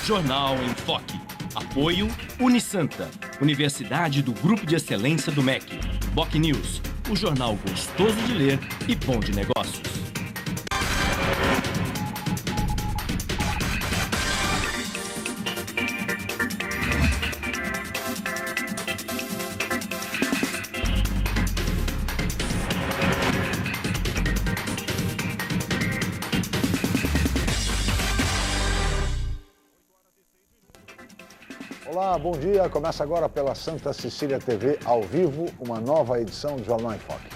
Jornal em Foque. Apoio Unisanta, Universidade do Grupo de Excelência do MEC. BocNews, o jornal gostoso de ler e bom de negócios. Olá, bom dia. Começa agora pela Santa Cecília TV, ao vivo, uma nova edição do Jornal em Foque.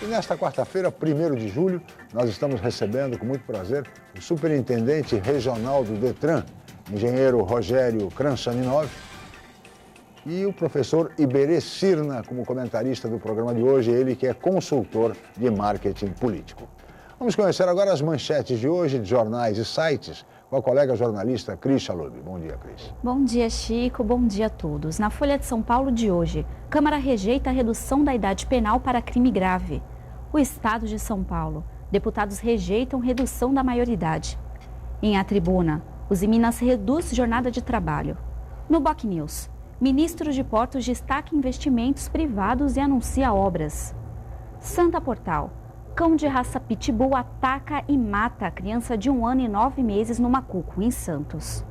E nesta quarta-feira, 1º de julho, nós estamos recebendo com muito prazer o superintendente regional do Detran, engenheiro Rogério Kranchaninov, e o professor Iberê Cirna, como comentarista do programa de hoje, ele que é consultor de marketing político. Vamos conhecer agora as manchetes de hoje de jornais e sites com a colega jornalista Cris Chalub. Bom dia, Cris. Bom dia, Chico. Bom dia a todos. Na Folha de São Paulo de hoje, Câmara rejeita a redução da idade penal para crime grave. O Estado de São Paulo. Deputados rejeitam redução da maioridade. Em A Tribuna, os Minas reduz jornada de trabalho. No BocNews, ministro de Portos destaca investimentos privados e anuncia obras. Santa Portal. Cão de raça Pitbull ataca e mata a criança de 1 ano e 9 meses no Macuco, em Santos.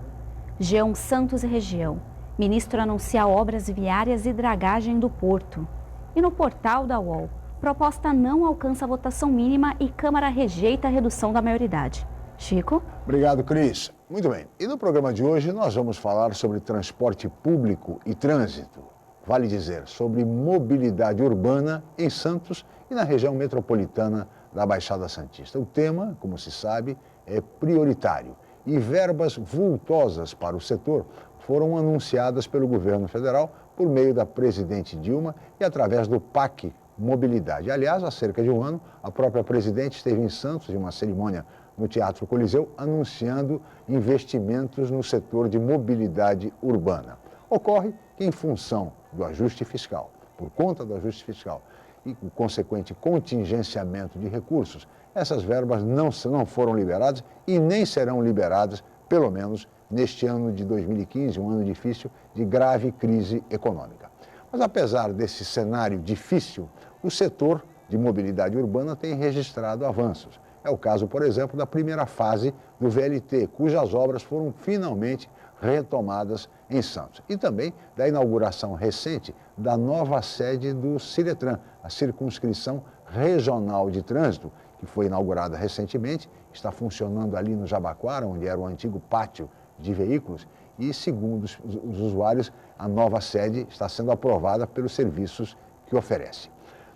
G1 Santos e região. Ministro anuncia obras viárias e dragagem do Porto. E no portal da UOL, proposta não alcança a votação mínima e Câmara rejeita a redução da maioridade. Chico? Obrigado, Cris. Muito bem. E no programa de hoje nós vamos falar sobre transporte público e trânsito. Vale dizer, sobre mobilidade urbana em Santos e na região metropolitana da Baixada Santista. O tema, como se sabe, é prioritário e verbas vultosas para o setor foram anunciadas pelo governo federal por meio da presidente Dilma e através do PAC Mobilidade. Aliás, há cerca de um ano, a própria presidente esteve em Santos em uma cerimônia no Teatro Coliseu anunciando investimentos no setor de mobilidade urbana. Ocorre que, em função do ajuste fiscal, por conta do ajuste fiscal e o consequente contingenciamento de recursos, essas verbas não foram liberadas e nem serão liberadas, pelo menos neste ano de 2015, um ano difícil de grave crise econômica. Mas apesar desse cenário difícil, o setor de mobilidade urbana tem registrado avanços. É o caso, por exemplo, da primeira fase do VLT, cujas obras foram finalmente retomadas em Santos. E também da inauguração recente da nova sede do Ciretran, a Circunscrição Regional de Trânsito, que foi inaugurada recentemente, está funcionando ali no Jabaquara, onde era o antigo pátio de veículos, e, segundo os usuários, a nova sede está sendo aprovada pelos serviços que oferece.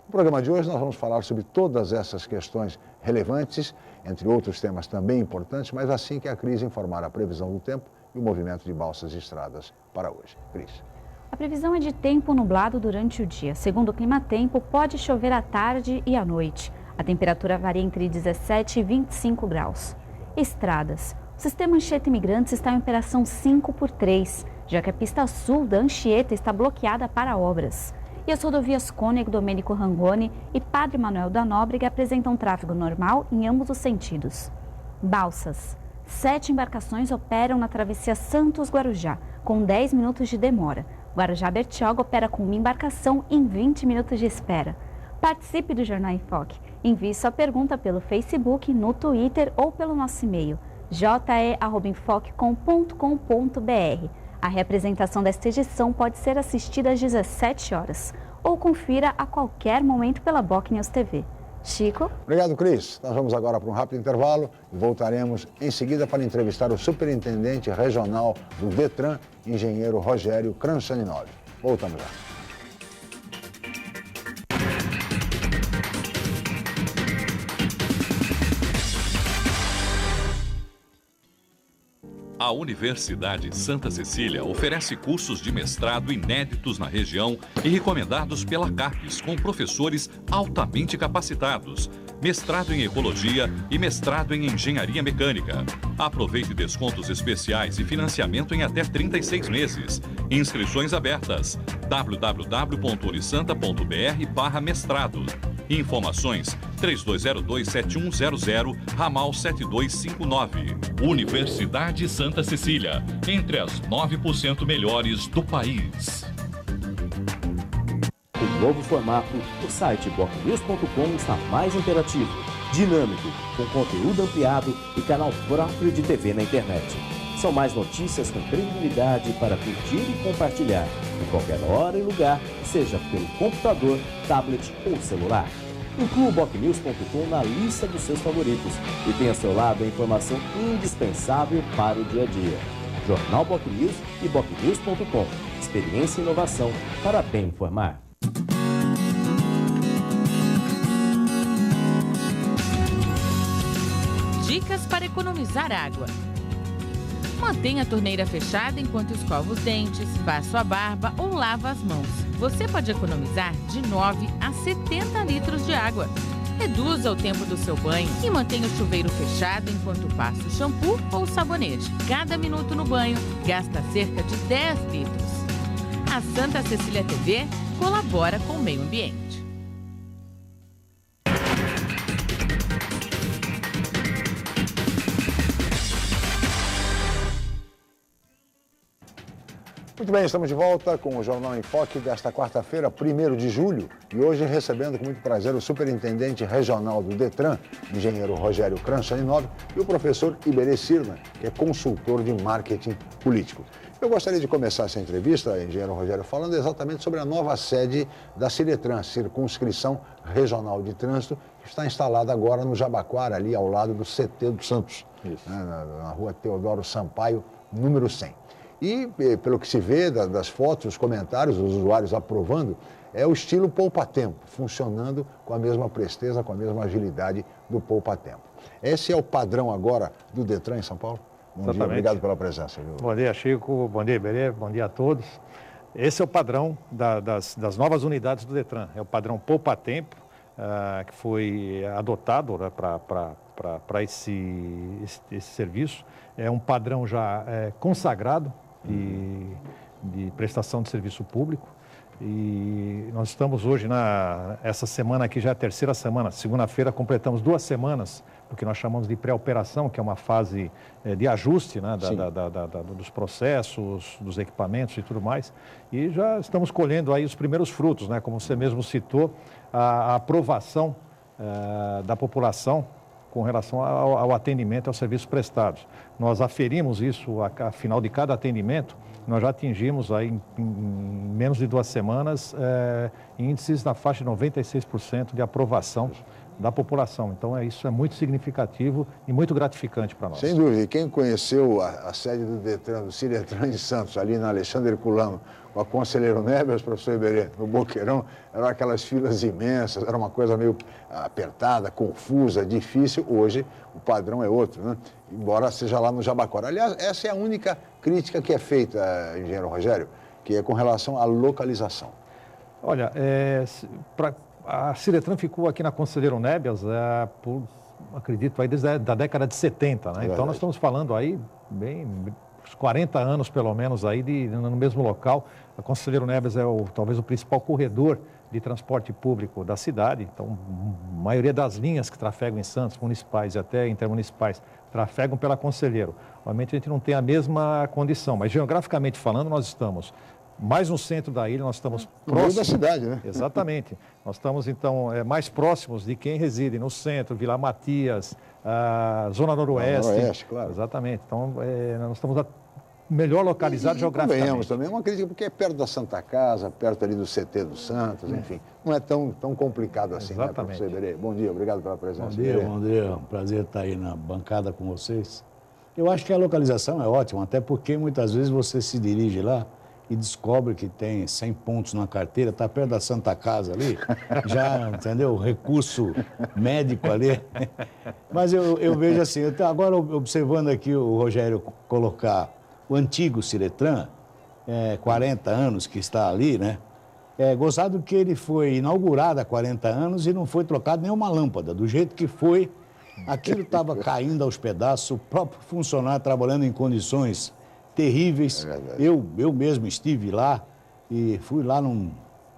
No programa de hoje nós vamos falar sobre todas essas questões relevantes, entre outros temas também importantes, mas assim que a Cris informar a previsão do tempo e o movimento de balsas e estradas para hoje. Cris. A previsão é de tempo nublado durante o dia. Segundo o Climatempo, pode chover à tarde e à noite. A temperatura varia entre 17 e 25 graus. Estradas. O sistema Anchieta Imigrantes está em operação 5x3, já que a pista sul da Anchieta está bloqueada para obras. E as rodovias Cônego Domênico Rangoni e Padre Manuel da Nóbrega apresentam tráfego normal em ambos os sentidos. Balsas. 7 embarcações operam na travessia Santos-Guarujá, com 10 minutos de demora. Guarujá-Bertioga opera com uma embarcação em 20 minutos de espera. Participe do Jornal em Foque. Envie sua pergunta pelo Facebook, no Twitter ou pelo nosso e-mail je@enfoque.com.br. A reapresentação desta edição pode ser assistida às 17 horas ou confira a qualquer momento pela BocNews TV. Chico? Obrigado, Cris. Nós vamos agora para um rápido intervalo e voltaremos em seguida para entrevistar o superintendente regional do Detran, engenheiro Rogério Kranchaninov. Voltamos já. A Universidade Santa Cecília oferece cursos de mestrado inéditos na região e recomendados pela CAPES, com professores altamente capacitados. Mestrado em Ecologia e mestrado em Engenharia Mecânica. Aproveite descontos especiais e financiamento em até 36 meses. Inscrições abertas. www.unisanta.br/mestrado. Informações 3202-7100, ramal 7259. Universidade Santa Cecília, entre as 9% melhores do país. Com novo formato, o site bocnews.com está mais interativo, dinâmico, com conteúdo ampliado e canal próprio de TV na internet. São mais notícias com credibilidade para curtir e compartilhar, em qualquer hora e lugar, seja pelo computador, tablet ou celular. Inclua o bocnews.com na lista dos seus favoritos e tenha ao seu lado a informação indispensável para o dia a dia. Jornal Bocnews e bocnews.com. Experiência e inovação para bem informar. Dicas para economizar água. Mantenha a torneira fechada enquanto escova os dentes, faz sua barba ou lava as mãos. Você pode economizar de 9 a 70 litros de água. Reduza o tempo do seu banho e mantenha o chuveiro fechado enquanto passa o shampoo ou sabonete. Cada minuto no banho gasta cerca de 10 litros. A Santa Cecília TV colabora com o meio ambiente. Muito bem, estamos de volta com o Jornal em Foque desta quarta-feira, 1º de julho, e hoje recebendo com muito prazer o superintendente regional do Detran, engenheiro Rogério Kranchaninov, e o professor Iberê Sirna, que é consultor de marketing político. Eu gostaria de começar essa entrevista, engenheiro Rogério, falando exatamente sobre a nova sede da Ciretran, Circunscrição Regional de Trânsito, que está instalada agora no Jabaquara, ali ao lado do CT do Santos, né, na rua Teodoro Sampaio, número 100. E, pelo que se vê das fotos, os comentários, os usuários aprovando, é o estilo poupa-tempo, funcionando com a mesma presteza, com a mesma agilidade do poupa-tempo. Esse é o padrão agora do Detran em São Paulo? Bom dia, obrigado pela presença. Viu? Bom dia, Chico. Bom dia, Iberê. Bom dia a todos. Esse é o padrão das novas unidades do Detran. É o padrão poupa-tempo, que foi adotado, né, para esse serviço. É um padrão já consagrado de prestação de serviço público. E nós estamos hoje, essa semana aqui já é a terceira semana. Segunda-feira completamos 2 semanas, do que nós chamamos de pré-operação, que é uma fase de ajuste, né, dos processos, dos equipamentos e tudo mais. E já estamos colhendo aí os primeiros frutos, né, como você mesmo citou, a aprovação da população com relação ao atendimento e aos serviços prestados. Nós aferimos isso ao final de cada atendimento. Nós já atingimos aí, em menos de 2 semanas, índices na faixa de 96% de aprovação da população. Então, isso é muito significativo e muito gratificante para nós. Sem dúvida. E quem conheceu a sede do Detran, do Ciretran de Santos, ali na Alexandre Herculano, com a conselheiro Neves, professor Iberê, no Boqueirão, eram aquelas filas imensas, era uma coisa meio apertada, confusa, difícil. Hoje, o padrão é outro, né? Embora seja lá no Jabaquara. Aliás, essa é a única crítica que é feita, engenheiro Rogério, que é com relação à localização. Olha, a Ciretran ficou aqui na Conselheiro Nebias por, acredito, aí desde a década de 70, né? Então nós estamos falando aí bem uns 40 anos pelo menos aí no mesmo local. A Conselheiro Nebias é talvez o principal corredor de transporte público da cidade. Então, a maioria das linhas que trafegam em Santos, municipais e até intermunicipais, trafegam pela Conselheiro. Obviamente a gente não tem a mesma condição, mas geograficamente falando nós estamos mais no centro da ilha, nós estamos próximos da cidade, né? Exatamente. Nós estamos, então, mais próximos de quem reside no centro, Vila Matias, Zona Noroeste. Noroeste, claro. Exatamente. Então, nós estamos melhor localizados geograficamente. Também é uma crítica, porque é perto da Santa Casa, perto ali do CT do Santos, enfim. Não é tão complicado assim, exatamente, né, professor Iberê? Bom dia, obrigado pela presença. Bom dia. Prazer estar aí na bancada com vocês. Eu acho que a localização é ótima, até porque muitas vezes você se dirige lá e descobre que tem 100 pontos na carteira, está perto da Santa Casa ali, já, entendeu? Recurso médico ali. Mas eu vejo assim, agora observando aqui o Rogério colocar o antigo Ciretran, 40 anos que está ali, né? Gozado que ele foi inaugurado há 40 anos e não foi trocado nenhuma lâmpada. Do jeito que foi, aquilo estava caindo aos pedaços, o próprio funcionário trabalhando em condições terríveis. Eu mesmo estive lá e fui lá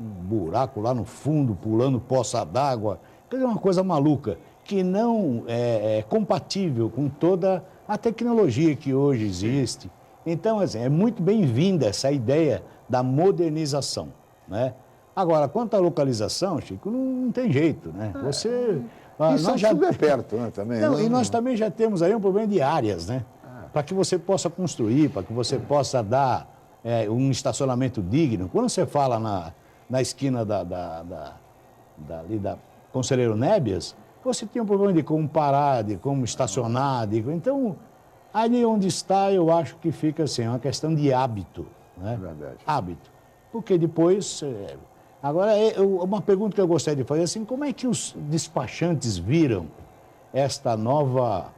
buraco lá no fundo, pulando poça d'água. Quer dizer, uma coisa maluca, que não é compatível com toda a tecnologia que hoje existe. Então, assim, é muito bem-vinda essa ideia da modernização, né? Agora, quanto à localização, Chico, não tem jeito, né? Você... Isso tudo é perto, né, também. Não, e nós também já temos aí um problema de áreas, né? Para que você possa construir, para que você possa dar um estacionamento digno. Quando você fala na esquina ali da Conselheiro Nébias, você tem um problema de como parar, de como estacionar. Então, ali onde está, eu acho que fica assim, uma questão de hábito, né? Verdade. Hábito. Porque depois... Agora, uma pergunta que eu gostaria de fazer, assim, como é que os despachantes viram esta nova,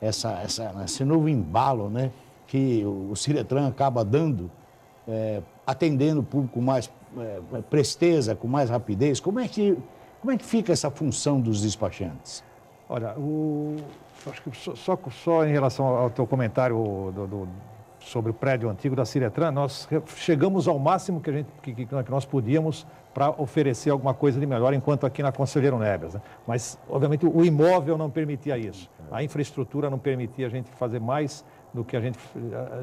esse novo embalo, né, que o Ciretran acaba dando, atendendo o público com mais presteza, com mais rapidez? Como é que fica essa função dos despachantes? Olha, acho que só em relação ao teu comentário sobre o prédio antigo da Ciretran, nós chegamos ao máximo que nós podíamos para oferecer alguma coisa de melhor enquanto aqui na Conselheiro Nébias, né? Mas, obviamente, o imóvel não permitia isso. A infraestrutura não permitia a gente fazer mais do que a gente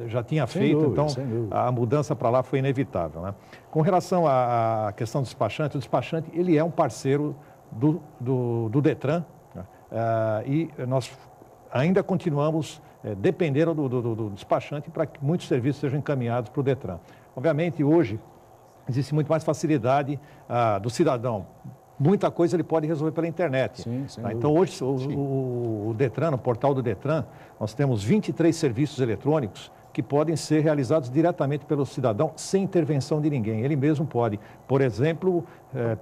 já tinha feito, então a mudança para lá foi inevitável, né? Com relação à questão do despachante, o despachante ele é um parceiro do Detran, né? E nós ainda continuamos dependendo do despachante para que muitos serviços sejam encaminhados para o Detran. Obviamente, hoje, existe muito mais facilidade do cidadão. Muita coisa ele pode resolver pela internet. Sim, tá? Então, hoje, o Detran, no portal do Detran, nós temos 23 serviços eletrônicos que podem ser realizados diretamente pelo cidadão, sem intervenção de ninguém. Ele mesmo pode, por exemplo,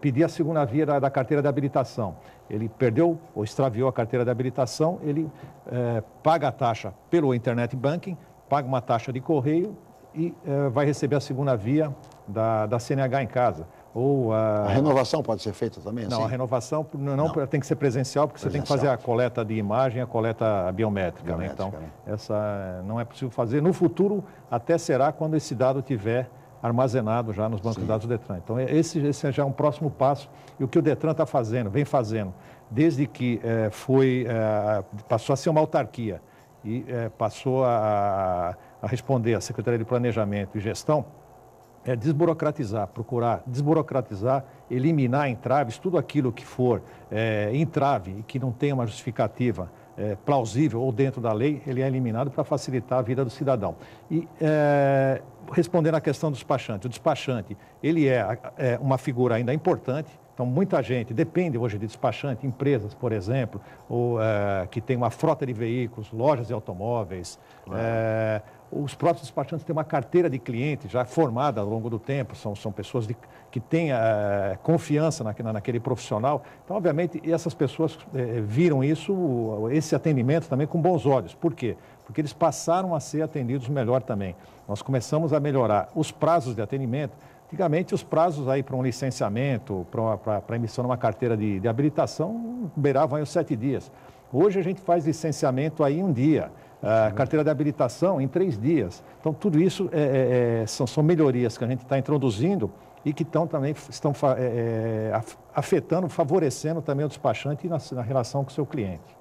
pedir a segunda via da carteira de habilitação. Ele perdeu ou extraviou a carteira de habilitação, ele paga a taxa pelo Internet Banking, paga uma taxa de correio e vai receber a segunda via da CNH em casa. Ou a renovação pode ser feita também? Não, assim? A renovação não tem que ser presencial, porque você tem que fazer a coleta de imagem, a coleta biométrica. Né? Então, essa não é possível fazer. No futuro, até será quando esse dado tiver armazenado já nos bancos de dados do Detran. Então, esse já é um próximo passo. E o que o Detran está fazendo, vem fazendo, desde que passou a ser uma autarquia e passou a responder à Secretaria de Planejamento e Gestão, procurar desburocratizar, eliminar entraves, tudo aquilo que for entrave e que não tenha uma justificativa plausível ou dentro da lei, ele é eliminado para facilitar a vida do cidadão. E respondendo à questão do despachante, o despachante, ele é uma figura ainda importante. Então, muita gente depende hoje de despachante, empresas, por exemplo, ou que tem uma frota de veículos, lojas de automóveis. Os próprios despachantes têm uma carteira de clientes já formada ao longo do tempo, são pessoas que têm confiança naquele profissional. Então, obviamente, essas pessoas viram esse atendimento também com bons olhos. Por quê? Porque eles passaram a ser atendidos melhor também. Nós começamos a melhorar os prazos de atendimento. Antigamente, os prazos aí para um licenciamento, para emissão de uma carteira de habilitação, beiravam aí os 7 dias. Hoje a gente faz licenciamento aí em 1 dia, carteira de habilitação em 3 dias. Então, tudo isso são melhorias que a gente está introduzindo e que estão afetando, favorecendo também o despachante na relação com o seu cliente.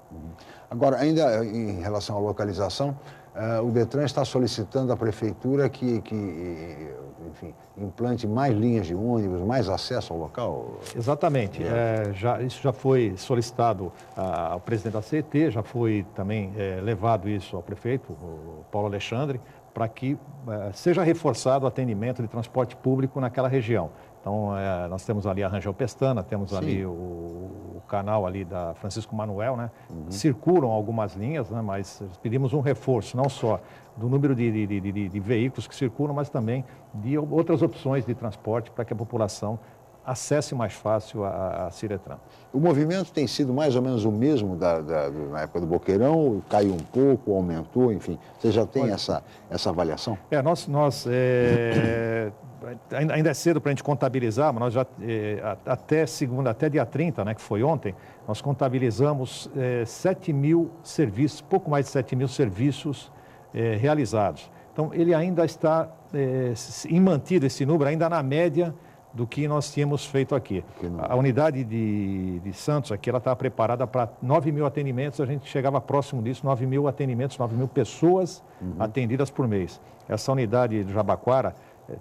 Agora, ainda em relação à localização, o Detran está solicitando à Prefeitura que enfim, implante mais linhas de ônibus, mais acesso ao local? Exatamente. Isso já foi solicitado ao presidente da CET, já foi também levado isso ao prefeito, o Paulo Alexandre, para que seja reforçado o atendimento de transporte público naquela região. Então, nós temos ali a Rangel Pestana, temos ali o canal ali da Francisco Manuel, né? Circulam algumas linhas, né? Mas pedimos um reforço, não só do número de veículos que circulam, mas também de outras opções de transporte para que a população acesse mais fácil a Ciretran. O movimento tem sido mais ou menos o mesmo na época do Boqueirão? Caiu um pouco, aumentou, enfim. Você já tem essa avaliação? Ainda é cedo para a gente contabilizar, mas nós já, até dia 30, né, que foi ontem, nós contabilizamos 7 mil serviços, pouco mais de 7 mil serviços realizados. Então, ele ainda está mantido esse número, ainda na média do que nós tínhamos feito aqui. A unidade de Santos aqui, ela estava preparada para 9 mil atendimentos, a gente chegava próximo disso, 9 mil atendimentos, 9 mil pessoas atendidas por mês. Essa unidade de Jabaquara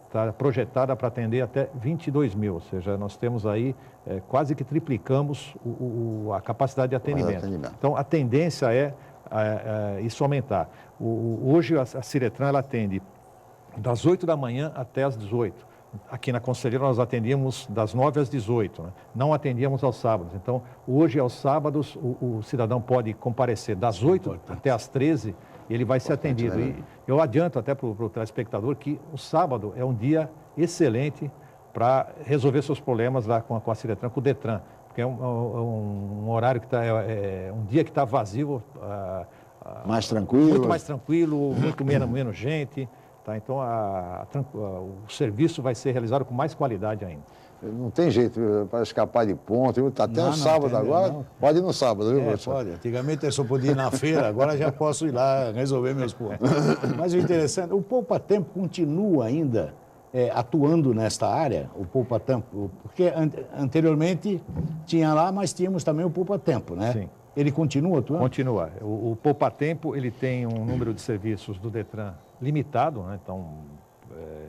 está projetada para atender até 22 mil, ou seja, nós temos aí quase que triplicamos a capacidade de atendimento. Então, a tendência é isso aumentar. Hoje, a Ciretran ela atende das 8 da manhã até as 18. Aqui na Conselheira nós atendíamos das 9 às 18, né? Não atendíamos aos sábados. Então, hoje aos sábados, o cidadão pode comparecer das 8 até as 13 e ele vai ser atendido. E eu adianto até para o telespectador que o sábado é um dia excelente para resolver seus problemas lá com a Ciretran, com o Detran, porque é um horário que está, um dia que está vazio. Mais tranquilo? Muito mais tranquilo, muito menos gente. Tá? Então, o serviço vai ser realizado com mais qualidade ainda. Não tem jeito para escapar de ponto. Está até no sábado agora. Não. Pode ir no sábado, viu, professor? Pode. Antigamente eu só podia ir na feira, agora já posso ir lá resolver meus pontos. Mas o interessante, o Poupa Tempo continua ainda atuando nesta área, o Poupa Tempo, porque anteriormente tinha lá, mas tínhamos também o Poupa Tempo, né? Sim. Ele continua atuando? Continua. O Poupa Tempo, ele tem um número de serviços do Detran limitado, né? Então,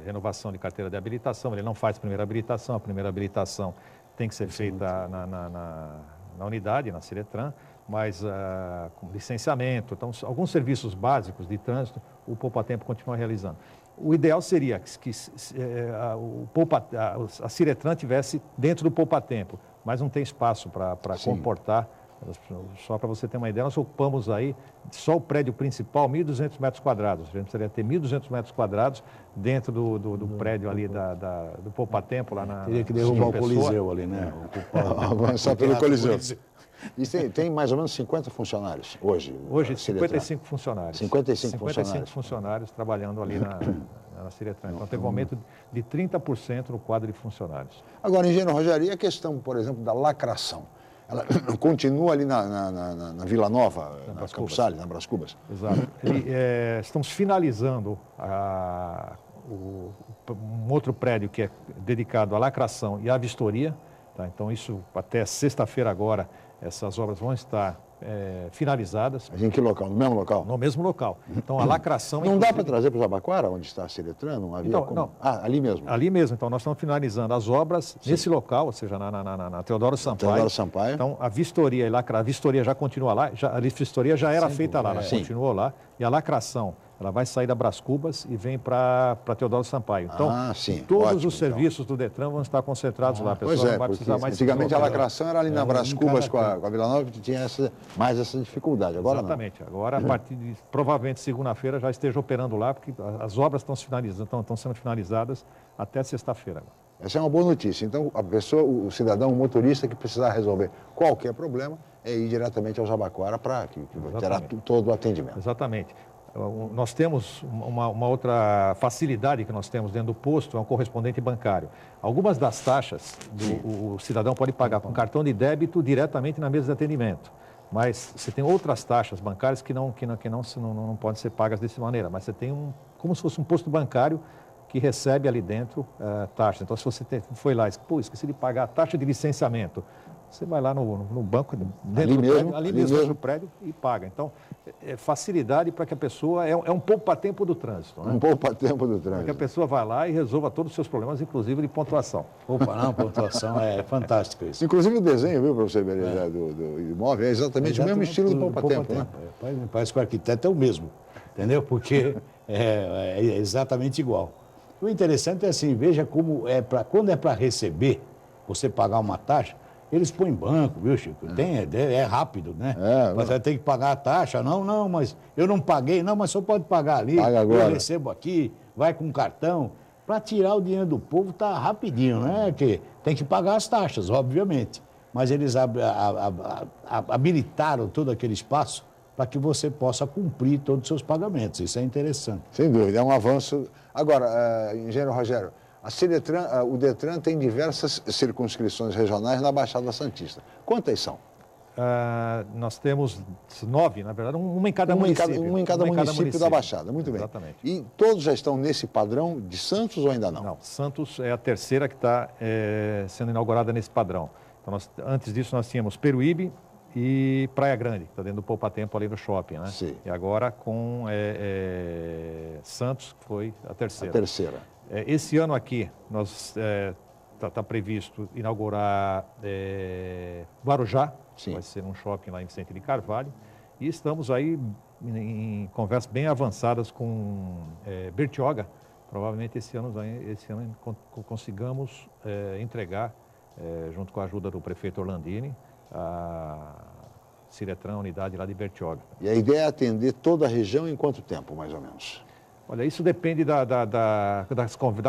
renovação de carteira de habilitação, ele não faz primeira habilitação tem que ser feita na unidade, na Ciretran, mas com licenciamento, então, alguns serviços básicos de trânsito, o Poupa Tempo continua realizando. O ideal seria que a Ciretran tivesse dentro do Poupa Tempo, mas não tem espaço para comportar. Só para você ter uma ideia, nós ocupamos aí, só o prédio principal, 1.200 metros quadrados. A gente precisaria ter 1.200 metros quadrados dentro do prédio ali do Poupa Tempo, lá na... Teria que derrubar o Coliseu ali, né? Avançar pelo Coliseu. E tem mais ou menos 50 funcionários hoje? Hoje, 55 funcionários. 55 funcionários trabalhando ali na Ciretran. Então, teve um aumento de 30% no quadro de funcionários. Agora, engenheiro Rogério, e a questão, por exemplo, da lacração? Ela continua ali na Vila Nova, na Campos Sales, na Brás Cubas? Exato. Estamos finalizando um outro prédio que é dedicado à lacração e à vistoria. Tá? Então, isso até sexta-feira agora, essas obras vão estar finalizadas. Mas em que local? No mesmo local? No mesmo local. Então, a lacração... Não dá para trazer para o Jabaquara, onde está a Ciretran? Não havia como? Não. Ali mesmo? Ali mesmo. Então, nós estamos finalizando as obras nesse local, ou seja, na Teodoro Sampaio. Teodoro Sampaio. Então, a vistoria e a vistoria já continua lá. A vistoria já era feita lá, ela continuou lá. E a lacração, ela vai sair da Brás Cubas e vem para Teodoro Sampaio. Então, todos os serviços do Detran vão estar concentrados lá. A pessoa não vai precisar mais... Antigamente a lacração era ali na Brás Cubas com a Vila Nova, que tinha mais essa dificuldade. Agora exatamente. Agora, a partir de, provavelmente, segunda-feira, já esteja operando lá, porque as obras estão sendo finalizadas até sexta-feira. Essa é uma boa notícia. Então, a pessoa, o cidadão, o motorista que precisar resolver qualquer problema, é ir diretamente ao Jabaquara para que terá todo o atendimento. Exatamente. Nós temos uma outra facilidade que nós temos dentro do posto, é um correspondente bancário. Algumas das taxas o cidadão pode pagar com cartão de débito diretamente na mesa de atendimento. Mas você tem outras taxas bancárias que não podem ser pagas dessa maneira. Mas você tem como se fosse um posto bancário que recebe ali dentro taxa. Então, se você foi lá e esqueci de pagar a taxa de licenciamento, você vai lá no banco, dentro do prédio, ali mesmo no prédio e paga. Então, facilidade para que a pessoa... É um poupa-tempo do trânsito. Né? Um poupa-tempo do trânsito. Para que a pessoa vá lá e resolva todos os seus problemas, inclusive de pontuação. Pontuação é fantástico isso. Inclusive o desenho, viu, professor Iberê, do imóvel, é exatamente o mesmo estilo do poupa-tempo. Né? Parece que o arquiteto é o mesmo, entendeu? Porque é exatamente igual. O interessante é assim, veja como quando é para receber, você pagar uma taxa, eles põem banco, viu, Chico? É rápido, né? Mas vai ter que pagar a taxa. Não, mas eu não paguei. Não, mas só pode pagar ali. Paga agora. Eu recebo aqui, vai com cartão. Para tirar o dinheiro do povo tá rapidinho, né? Que tem que pagar as taxas, obviamente. Mas eles habilitaram todo aquele espaço para que você possa cumprir todos os seus pagamentos. Isso é interessante. Sem dúvida, é um avanço. Agora, engenheiro Rogério, o Detran tem diversas circunscrições regionais na Baixada Santista. Quantas são? nós temos 9, na verdade, uma em cada município. Uma em cada município da Baixada, muito bem. Exatamente. E todos já estão nesse padrão de Santos ou ainda não? Não, Santos é a terceira que está sendo inaugurada nesse padrão. Então, antes disso, nós tínhamos Peruíbe e Praia Grande, que está dentro do Poupatempo ali no shopping, né? Sim. E agora com Santos, que foi a terceira. A terceira. Esse ano aqui, nós está previsto inaugurar Guarujá, Sim. vai ser um shopping lá em Vicente de Carvalho, e estamos aí em conversas bem avançadas com Bertioga. Provavelmente esse ano consigamos entregar, junto com a ajuda do prefeito Orlandini, a Ciretran, a unidade lá de Bertioga. E a ideia é atender toda a região em quanto tempo, mais ou menos? Olha, isso depende da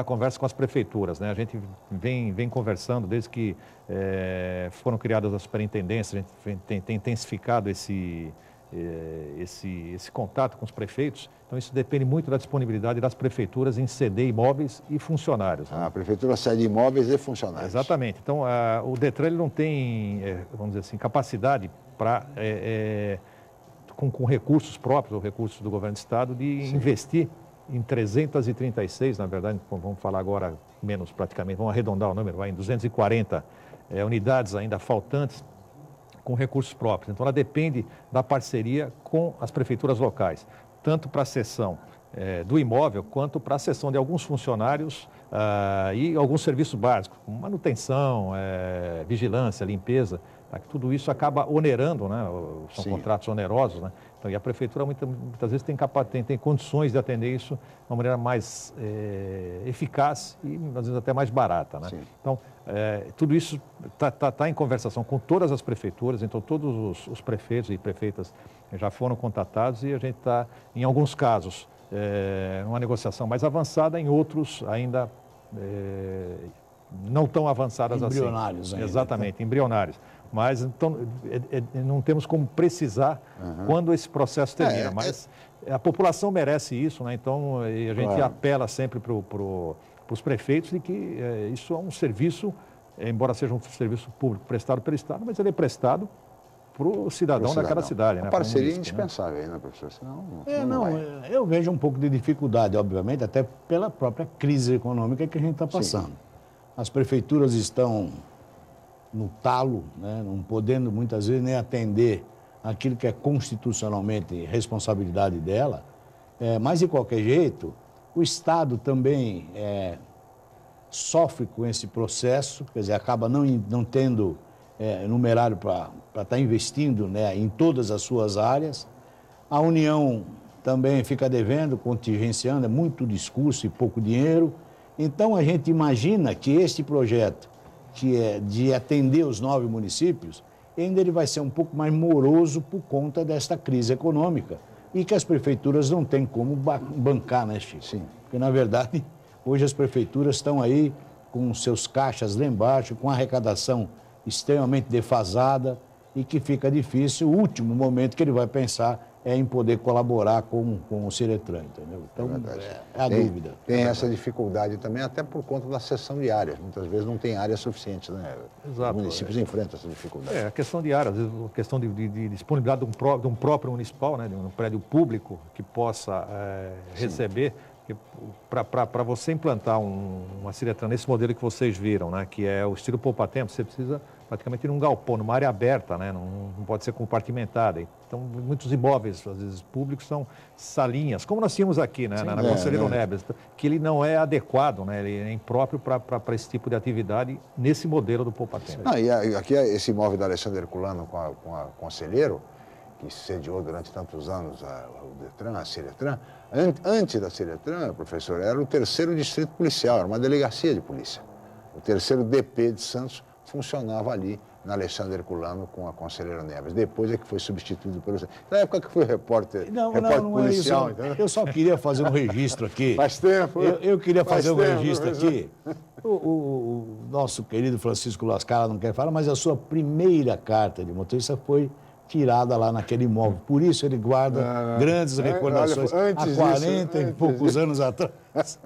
conversa com as prefeituras, né? A gente vem conversando desde que foram criadas as superintendências, a gente tem intensificado esse contato com os prefeitos. Então, isso depende muito da disponibilidade das prefeituras em ceder imóveis e funcionários. Né? A prefeitura cede imóveis e funcionários. Exatamente. Então, o Detran ele não tem, vamos dizer assim, capacidade para, com recursos próprios ou recursos do governo do Estado, de Sim. investir em 336, na verdade, vamos falar agora menos praticamente, vamos arredondar o número, vai em 240 unidades ainda faltantes com recursos próprios. Então, ela depende da parceria com as prefeituras locais, tanto para a cessão do imóvel, quanto para a cessão de alguns funcionários e alguns serviços básicos, como manutenção, vigilância, limpeza. Tudo isso acaba onerando, né? São Sim. contratos onerosos, né? Então, e a prefeitura muitas vezes tem condições de atender isso de uma maneira mais eficaz e às vezes até mais barata, né? Sim. Então, tudo isso está em conversação com todas as prefeituras, então todos os prefeitos e prefeitas já foram contatados e a gente está, em alguns casos, numa negociação mais avançada, em outros ainda não tão avançadas assim. Embrionários ainda. Exatamente, embrionários. Mas então, não temos como precisar quando esse processo termina. Mas a população merece isso, né? Então, a gente apela sempre para os prefeitos de que isso é um serviço, embora seja um serviço público prestado pelo Estado, mas ele é prestado para o cidadão daquela cidade. Uma né? parceria indispensável aí, né, professor? Senão, eu vejo um pouco de dificuldade, obviamente, até pela própria crise econômica que a gente está passando. Sim. As prefeituras estão no talo, né, não podendo muitas vezes nem atender aquilo que é constitucionalmente responsabilidade dela, mas de qualquer jeito, o Estado também sofre com esse processo, quer dizer, acaba não tendo numerário para estar investindo, né, em todas as suas áreas. A União também fica devendo, contingenciando, é muito discurso e pouco dinheiro. Então, a gente imagina que este projeto, que é de atender os 9 municípios, ainda ele vai ser um pouco mais moroso por conta desta crise econômica e que as prefeituras não têm como bancar, né, Chico? Sim. Porque, na verdade, hoje as prefeituras estão aí com seus caixas lá embaixo, com arrecadação extremamente defasada e que fica difícil. O último momento que ele vai pensar é em poder colaborar com o Ciretran, entendeu? Então, é a dúvida. Tem essa dificuldade também, até por conta da cessão de áreas. Muitas vezes não tem área suficiente, né? Exato. Os municípios enfrentam essa dificuldade. A questão de áreas, a questão de disponibilidade de um próprio municipal, né? De um prédio público que possa receber. Para você implantar uma Ciretran nesse modelo que vocês viram, né? Que é o estilo poupa-tempo, você precisa praticamente ir num galpão, numa área aberta, né? Não pode ser compartimentada. Então, muitos imóveis, às vezes, públicos são salinhas, como nós tínhamos aqui, né? Na Conselheiro Neves, que ele não é adequado, né? Ele é impróprio para esse tipo de atividade nesse modelo do poupa-tempo. E aqui esse imóvel da Alexandre Herculano com a Conselheiro, que sediou durante tantos anos o Detran, a Ciretran. Antes da Ciretran, professor, era o 3º distrito policial, era uma delegacia de polícia. O 3º DP de Santos funcionava ali na Alexandre Herculano com a Conselheiro Neves. Depois é que foi substituído pelo... Na época que foi repórter policial. É isso. Eu só queria fazer um registro aqui. Faz tempo. Eu queria fazer um registro aqui. O nosso querido Francisco Lascara não quer falar, mas a sua primeira carta de motorista foi tirada lá naquele imóvel. Por isso ele guarda grandes recordações há 40 e poucos anos atrás.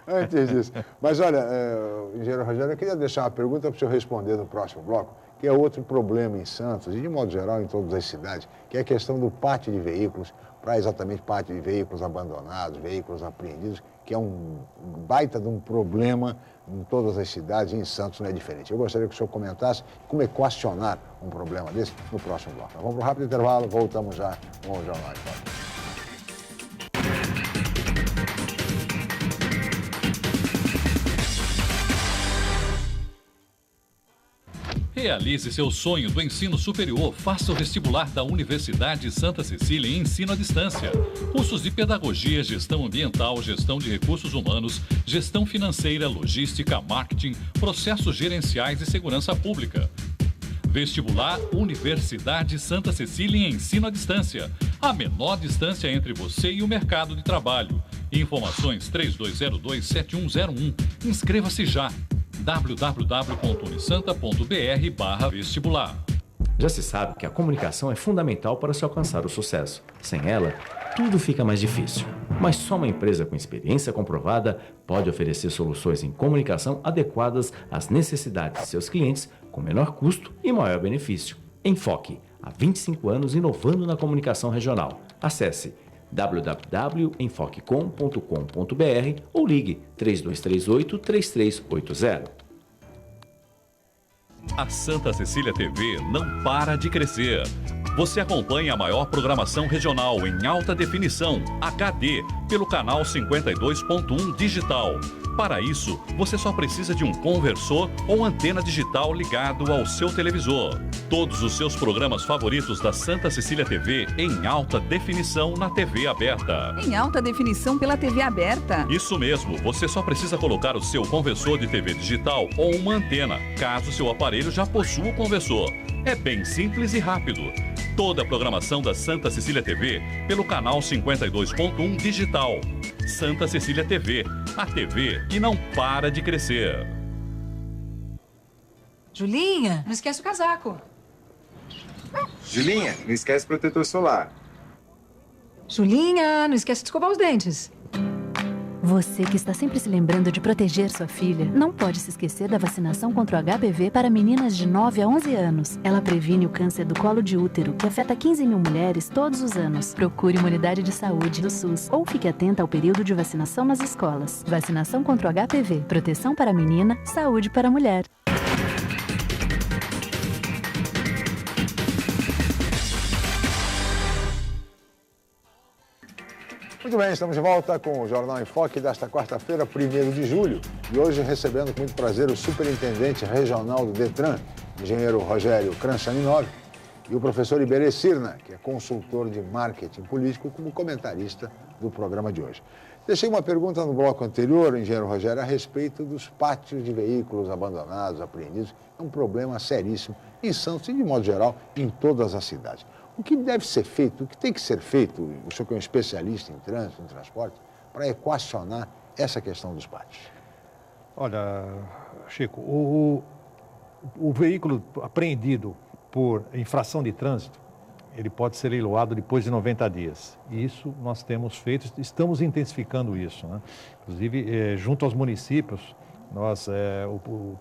Antes disso. Mas olha, engenheiro Rogério, eu queria deixar uma pergunta para o senhor responder no próximo bloco, que é outro problema em Santos e, de modo geral, em todas as cidades, que é a questão do pátio de veículos, para exatamente pátio de veículos abandonados, veículos apreendidos, que é um baita de um problema em todas as cidades, e em Santos não é diferente. Eu gostaria que o senhor comentasse como equacionar um problema desse no próximo bloco. Vamos para um rápido intervalo, voltamos já com o Jornal em Foque. Realize seu sonho do ensino superior. Faça o vestibular da Universidade Santa Cecília em ensino à distância. Cursos de pedagogia, gestão ambiental, gestão de recursos humanos, gestão financeira, logística, marketing, processos gerenciais e segurança pública. Vestibular Universidade Santa Cecília em ensino à distância. A menor distância entre você e o mercado de trabalho. Informações 3202-7101. Inscreva-se já. www.unisanta.br/vestibular. Já se sabe que a comunicação é fundamental para se alcançar o sucesso. Sem ela, tudo fica mais difícil. Mas só uma empresa com experiência comprovada pode oferecer soluções em comunicação adequadas às necessidades de seus clientes, com menor custo e maior benefício. Enfoque, há 25 anos inovando na comunicação regional. Acesse www.enfoquecom.com.br ou ligue 3238-3380. A Santa Cecília TV não para de crescer. Você acompanha a maior programação regional em alta definição, HD, pelo canal 52.1 digital. Para isso, você só precisa de um conversor ou antena digital ligado ao seu televisor. Todos os seus programas favoritos da Santa Cecília TV em alta definição na TV aberta. Em alta definição pela TV aberta? Isso mesmo, você só precisa colocar o seu conversor de TV digital ou uma antena, caso seu aparelho já possua o conversor. É bem simples e rápido. Toda a programação da Santa Cecília TV pelo canal 52.1 digital. Santa Cecília TV, a TV que não para de crescer. Julinha, não esquece o casaco. Julinha, não esquece o protetor solar. Julinha, não esquece de escovar os dentes. Você que está sempre se lembrando de proteger sua filha, não pode se esquecer da vacinação contra o HPV para meninas de 9 a 11 anos. Ela previne o câncer do colo de útero, que afeta 15 mil mulheres todos os anos. Procure uma unidade de saúde do SUS ou fique atenta ao período de vacinação nas escolas. Vacinação contra o HPV, proteção para a menina, saúde para a mulher. Muito bem, estamos de volta com o Jornal em Foque desta quarta-feira, 1º de julho. E hoje recebendo com muito prazer o superintendente regional do DETRAN, engenheiro Rogério Kranchaninov, e o professor Iberê Cirna, que é consultor de marketing político, como comentarista do programa de hoje. Deixei uma pergunta no bloco anterior, engenheiro Rogério, a respeito dos pátios de veículos abandonados, apreendidos. É um problema seríssimo em Santos e, de modo geral, em todas as cidades. O que deve ser feito, o que tem que ser feito, o senhor que é um especialista em trânsito, em transporte, para equacionar essa questão dos pátios? Olha, Chico, o veículo apreendido por infração de trânsito, ele pode ser leiloado depois de 90 dias. E isso nós temos feito, estamos intensificando isso, né? Inclusive, junto aos municípios,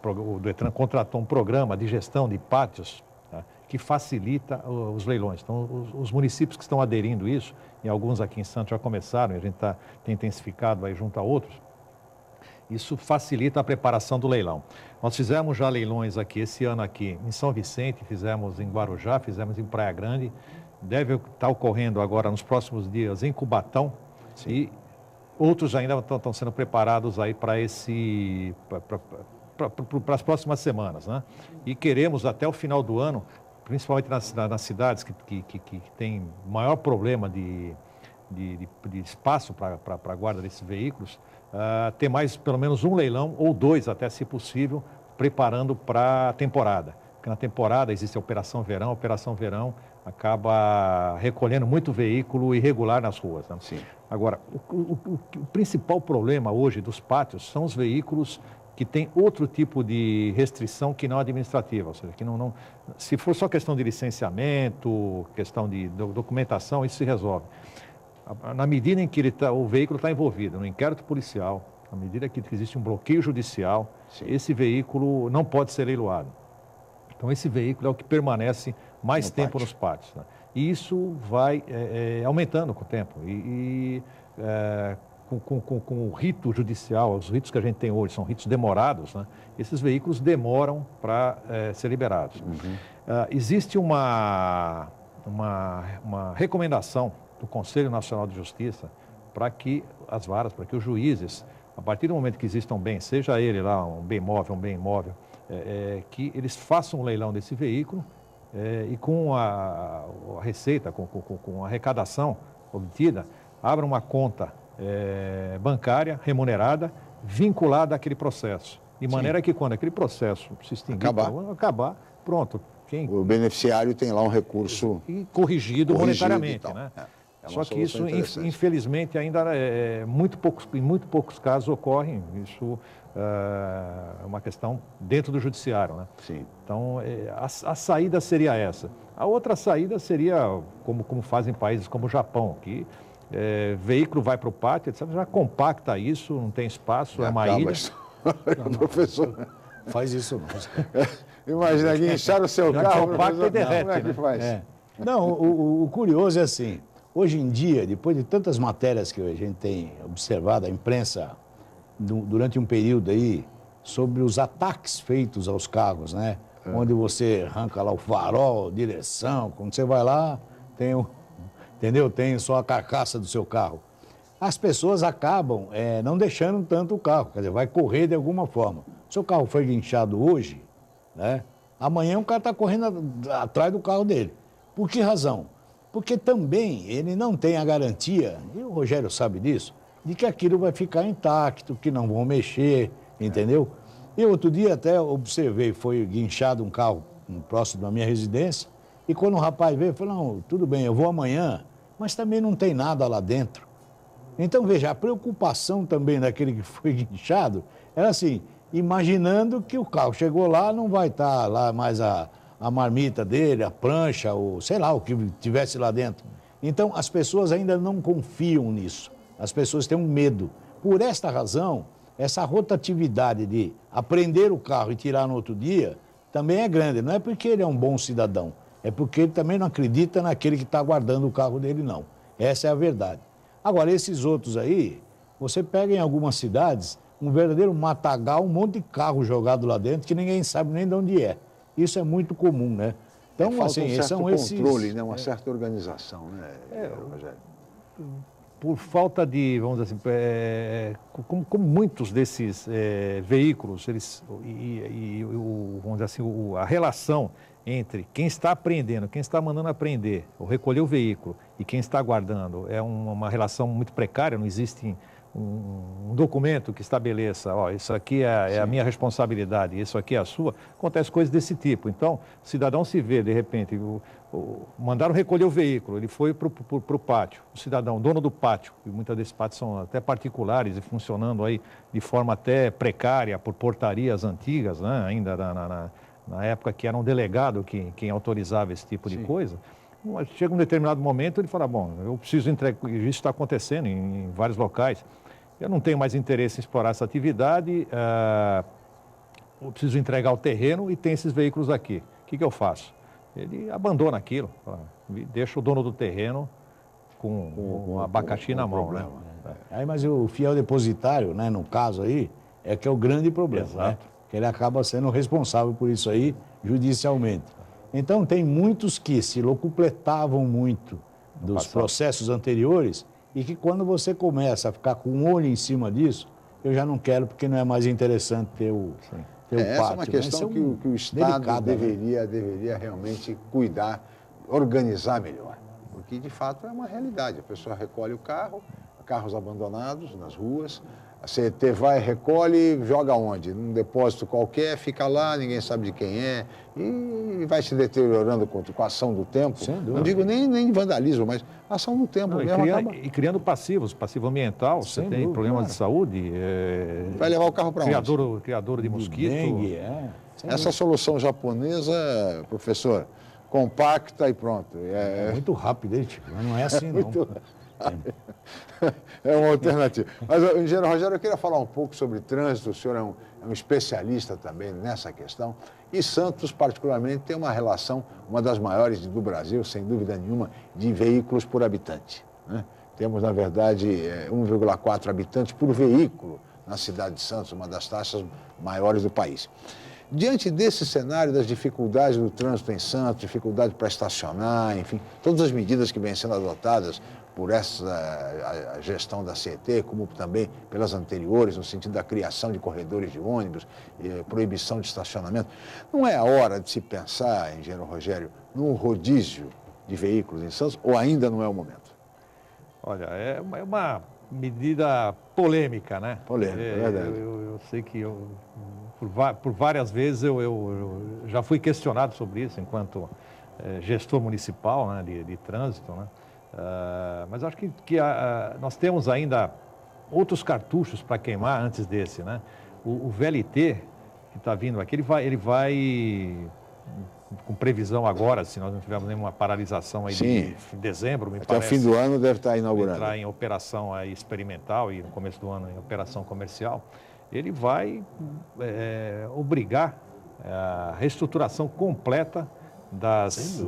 o DETRAN contratou um programa de gestão de pátios, tá, que facilita os leilões. Então, os municípios que estão aderindo a isso, e alguns aqui em Santos já começaram, e a gente tem intensificado aí junto a outros, isso facilita a preparação do leilão. Nós fizemos já leilões aqui, esse ano aqui em São Vicente, fizemos em Guarujá, fizemos em Praia Grande, deve estar ocorrendo agora nos próximos dias em Cubatão. Sim. E outros ainda estão sendo preparados aí para as próximas semanas, né? E queremos até o final do ano, principalmente nas cidades que têm maior problema de espaço para a guarda desses veículos, ter mais pelo menos um leilão ou dois, até se possível, preparando para a temporada. Porque na temporada existe a Operação Verão acaba recolhendo muito veículo irregular nas ruas, né? Sim. Agora, o principal problema hoje dos pátios são os veículos que têm outro tipo de restrição que não administrativa, ou seja, que não, se for só questão de licenciamento, questão de documentação, isso se resolve. Na medida em que o veículo está envolvido no inquérito policial, na medida que existe um bloqueio judicial, sim, esse veículo não pode ser leiloado. Então, esse veículo é o que permanece mais tempo nos pátios, né? E isso vai aumentando com o tempo. Com o rito judicial, os ritos que a gente tem hoje são ritos demorados, né? Esses veículos demoram para ser liberados. Existe uma recomendação do Conselho Nacional de Justiça para que as varas, para que os juízes, a partir do momento que exista um bem, seja ele lá um bem móvel, um bem imóvel, que eles façam um leilão desse veículo e com a receita, com a arrecadação obtida, abram uma conta bancária remunerada vinculada àquele processo. De maneira que quando aquele processo se extinguir, acabar, pronto. O beneficiário tem lá um recurso e corrigido monetariamente, né? Só que isso, infelizmente, ainda em muito poucos casos ocorre. Isso é uma questão dentro do judiciário, né? Sim. Então, a saída seria essa. A outra saída seria, como fazem países como o Japão, que veículo vai para o pátio, etc., já compacta isso, não tem espaço, é uma ilha. Professor, faz isso não. Imagina que inchar o seu carro, compacta e derrete, como é que faz? Não, o curioso é assim, hoje em dia, depois de tantas matérias que a gente tem observado, a imprensa, durante um período aí, sobre os ataques feitos aos carros, né? Onde você arranca lá o farol, direção, quando você vai lá, tem só a carcaça do seu carro. As pessoas acabam não deixando tanto o carro, quer dizer, vai correr de alguma forma. Se o seu carro foi guinchado hoje, né? Amanhã o cara está correndo atrás do carro dele. Por que razão? Porque também ele não tem a garantia, e o Rogério sabe disso, de que aquilo vai ficar intacto, que não vão mexer, entendeu? E outro dia até observei, foi guinchado um carro próximo da minha residência, e quando o rapaz veio, falou, não, tudo bem, eu vou amanhã, mas também não tem nada lá dentro. Então, veja, a preocupação também daquele que foi guinchado era assim, imaginando que o carro chegou lá, não vai estar lá mais a marmita dele, a prancha, ou sei lá, o que tivesse lá dentro. Então, as pessoas ainda não confiam nisso. As pessoas têm um medo. Por esta razão, essa rotatividade de apreender o carro e tirar no outro dia também é grande. Não é porque ele é um bom cidadão, é porque ele também não acredita naquele que está guardando o carro dele, não. Essa é a verdade. Agora, esses outros aí, você pega em algumas cidades um verdadeiro matagal, um monte de carro jogado lá dentro que ninguém sabe nem de onde é. Isso é muito comum, né? Então, falta um certo controle, né? Uma certa organização, né, Rogério? Por falta de, vamos dizer assim, como muitos desses veículos, vamos dizer assim, a relação entre quem está apreendendo, quem está mandando apreender, ou recolher o veículo, e quem está guardando, é uma relação muito precária, não existe um documento que estabeleça, isso aqui é a minha responsabilidade, isso aqui é a sua, acontece coisas desse tipo. Então, o cidadão se vê, de repente, mandaram recolher o veículo, ele foi para o pátio, o cidadão, dono do pátio, e muitos desses pátios são até particulares e funcionando aí de forma até precária, por portarias antigas, né? Ainda na época que era um delegado quem autorizava esse tipo de coisa. Chega um determinado momento, ele fala, bom, eu preciso entregar, isso está acontecendo em vários locais, eu não tenho mais interesse em explorar essa atividade, eu preciso entregar o terreno e tem esses veículos aqui. O que eu faço? Ele abandona aquilo, deixa o dono do terreno com o abacaxi na mão. Né? Aí, mas o fiel depositário, né, no caso aí, é que é o grande problema. Exato. Né? Que ele acaba sendo responsável por isso aí judicialmente. Então, tem muitos que se locupletavam muito dos processos anteriores e que quando você começa a ficar com um olho em cima disso, eu já não quero porque não é mais interessante ter o pátio. Essa é uma questão que o Estado deveria realmente cuidar, organizar melhor. Porque, de fato, é uma realidade. A pessoa recolhe o carro, carros abandonados nas ruas, a CET vai, recolhe, joga onde? Num depósito qualquer, fica lá, ninguém sabe de quem é, e vai se deteriorando com a ação do tempo. Não digo nem vandalismo, mas ação do tempo mesmo. E criando passivo ambiental, você tem problemas de saúde. Vai levar o carro para onde? Criador de mosquito. Dengue, Essa solução japonesa, professor, compacta e pronto. É muito rápido, hein, não é assim não. É uma alternativa. Mas, engenheiro Rogério, eu queria falar um pouco sobre trânsito. O senhor é um especialista também nessa questão. E Santos, particularmente, tem uma relação, uma das maiores do Brasil, sem dúvida nenhuma, de veículos por habitante, né? Temos, na verdade, 1,4 habitantes por veículo na cidade de Santos, uma das taxas maiores do país. Diante desse cenário das dificuldades do trânsito em Santos, dificuldade para estacionar, enfim, todas as medidas que vêm sendo adotadas por essa a gestão da CET, como também pelas anteriores, no sentido da criação de corredores de ônibus, proibição de estacionamento, não é a hora de se pensar, engenheiro Rogério, num rodízio de veículos em Santos, ou ainda não é o momento? Olha, é uma medida polêmica, né? Polêmica, é verdade. Eu sei que por várias vezes eu já fui questionado sobre isso enquanto gestor municipal, né, de trânsito, né? Mas acho que nós temos ainda outros cartuchos para queimar antes desse, né? O VLT que está vindo aqui, ele vai com previsão agora, se nós não tivermos nenhuma paralisação aí de dezembro, me Até parece. Até o fim do ano deve estar inaugurando. Entrar em operação aí experimental e no começo do ano em operação comercial. Ele vai obrigar a reestruturação completa das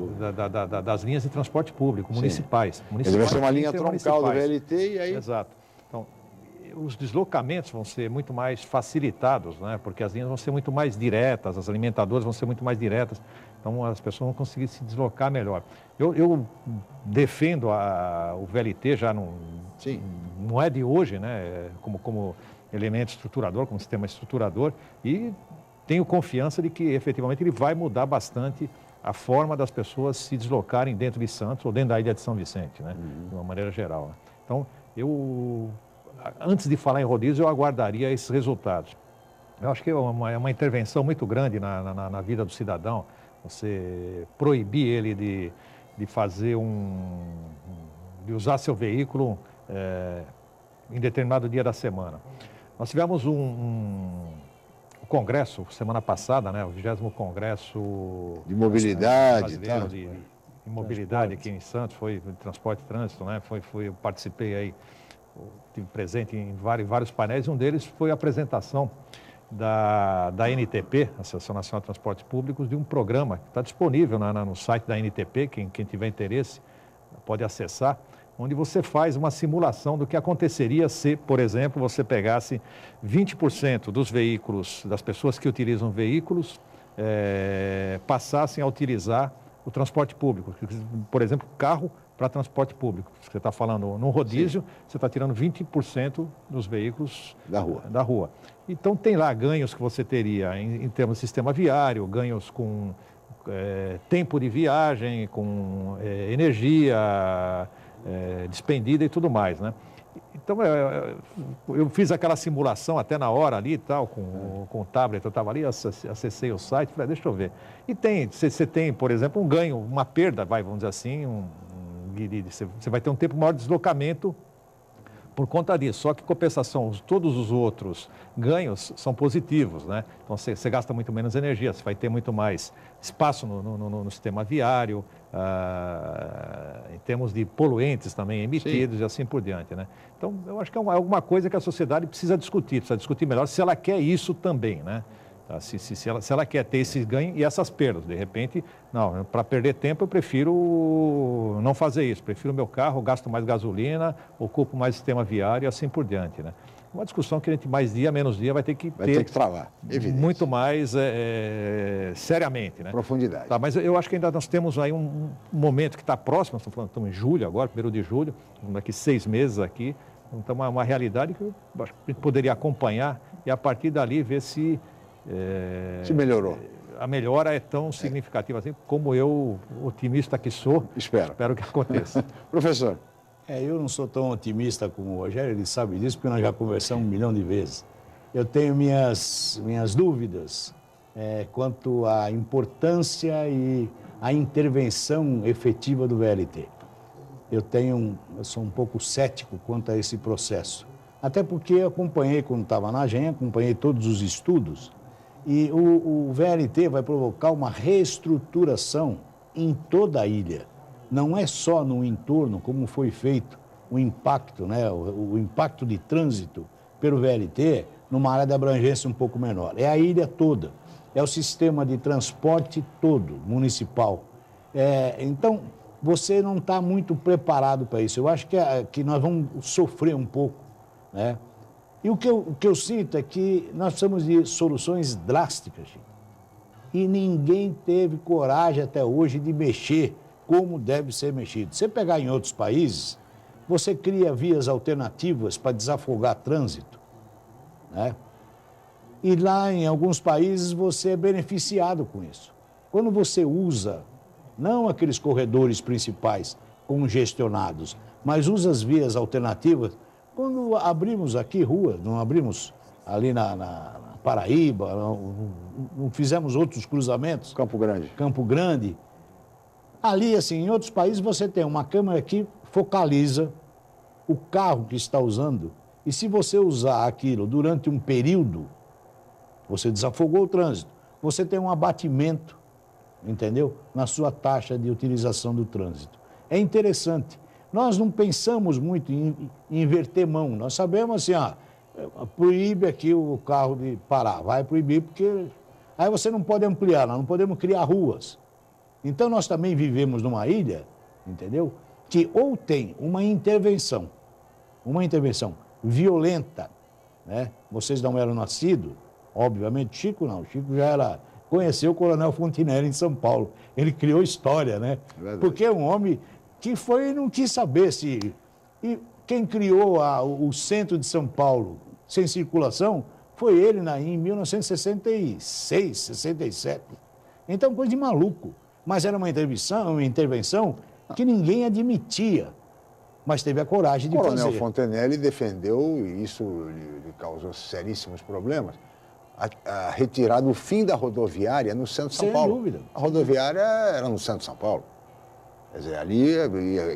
linhas de transporte público, municipais. Ele vai ser uma linha troncal do VLT e aí... Exato. Então, os deslocamentos vão ser muito mais facilitados, né? Porque as linhas vão ser muito mais diretas, as alimentadoras vão ser muito mais diretas, então as pessoas vão conseguir se deslocar melhor. Eu defendo o VLT, já não é de hoje, né? Como elemento estruturador, como sistema estruturador, e tenho confiança de que efetivamente ele vai mudar bastante a forma das pessoas se deslocarem dentro de Santos ou dentro da ilha de São Vicente, né? De uma maneira geral, né? Então, antes de falar em rodízio, eu aguardaria esses resultados. Eu acho que é uma intervenção muito grande na vida do cidadão, você proibir ele de fazer de usar seu veículo em determinado dia da semana. Nós tivemos um congresso, semana passada, né, o 20º Congresso de Mobilidade, Brasileiro de Mobilidade aqui em Santos, foi de transporte e trânsito, né, eu participei aí, estive presente em vários painéis, um deles foi a apresentação da NTP, Associação Nacional de Transportes Públicos, de um programa que está disponível no site da NTP, quem tiver interesse pode acessar, onde você faz uma simulação do que aconteceria se, por exemplo, você pegasse 20% dos veículos, das pessoas que utilizam veículos, passassem a utilizar o transporte público. Por exemplo, carro para transporte público. Você está falando num rodízio, você está tirando 20% dos veículos da rua. Então, tem lá ganhos que você teria em termos de sistema viário, ganhos com tempo de viagem, com energia despendida e tudo mais, né? Então, eu fiz aquela simulação até na hora ali e tal, com o tablet, eu estava ali, acessei o site, falei, deixa eu ver. E você tem, por exemplo, um ganho, uma perda, vamos dizer assim, você vai ter um tempo maior de deslocamento por conta disso. Só que, em compensação, todos os outros ganhos são positivos, né? Então, você gasta muito menos energia, você vai ter muito mais espaço no sistema viário, em termos de poluentes também emitidos e assim por diante, né? Então, eu acho que é alguma coisa que a sociedade precisa discutir melhor se ela quer isso também, né? Se ela quer ter esse ganho e essas perdas. De repente, não, para perder tempo eu prefiro não fazer isso. Prefiro o meu carro, gasto mais gasolina, ocupo mais sistema viário e assim por diante, né? Uma discussão que a gente mais dia, menos dia vai ter que travar, evidente. Muito mais seriamente, né? Profundidade. Tá, mas eu acho que ainda nós temos aí um momento que está próximo, estamos em julho agora, 1º de julho, daqui 6 meses aqui, então uma realidade que eu acho que a gente poderia acompanhar e a partir dali ver se melhorou. A melhora é tão significativa assim, como eu, otimista que sou, espero que aconteça. Professor. Eu não sou tão otimista como o Rogério, ele sabe disso, porque nós já conversamos 1 milhão de vezes. Eu tenho minhas dúvidas quanto à importância e à intervenção efetiva do VLT. Eu sou um pouco cético quanto a esse processo. Até porque eu acompanhei, quando estava na AGEN, acompanhei todos os estudos, e o VLT vai provocar uma reestruturação em toda a ilha. Não é só no entorno, como foi feito o impacto, né, o impacto de trânsito pelo VLT numa área de abrangência um pouco menor. É a ilha toda, é o sistema de transporte todo, municipal. Então, você não está muito preparado para isso. Eu acho que nós vamos sofrer um pouco, né? E o que eu sinto é que nós precisamos de soluções drásticas, gente. E ninguém teve coragem até hoje de mexer como deve ser mexido. Você pegar em outros países, você cria vias alternativas para desafogar trânsito, né? E lá em alguns países você é beneficiado com isso. Quando você usa, não aqueles corredores principais congestionados, mas usa as vias alternativas, quando abrimos aqui ruas, não abrimos ali na Paraíba, não fizemos outros cruzamentos. Campo Grande. Ali, assim, em outros países você tem uma câmera que focaliza o carro que está usando. E se você usar aquilo durante um período, você desafogou o trânsito. Você tem um abatimento, entendeu? Na sua taxa de utilização do trânsito. É interessante. Nós não pensamos muito em inverter mão. Nós sabemos assim, proíbe aqui o carro de parar. Vai proibir porque aí você não pode ampliar, nós não podemos criar ruas. Então nós também vivemos numa ilha, entendeu? Que ou tem uma intervenção violenta, né? Vocês não eram nascidos, obviamente, Chico não. Chico já conheceu o Coronel Fontinelli em São Paulo. Ele criou história, né? Verdade. Porque é um homem que foi e não quis saber se... E quem criou o centro de São Paulo sem circulação foi ele em 1966, 67. Então, coisa de maluco. Mas era uma intervenção que ninguém admitia. Mas teve a coragem de fazer. O Coronel Fontinelli defendeu, e isso lhe causou seríssimos problemas, a retirada do fim da rodoviária no centro de São Paulo. Sem dúvida. A rodoviária era no centro de São Paulo. Quer dizer, ali,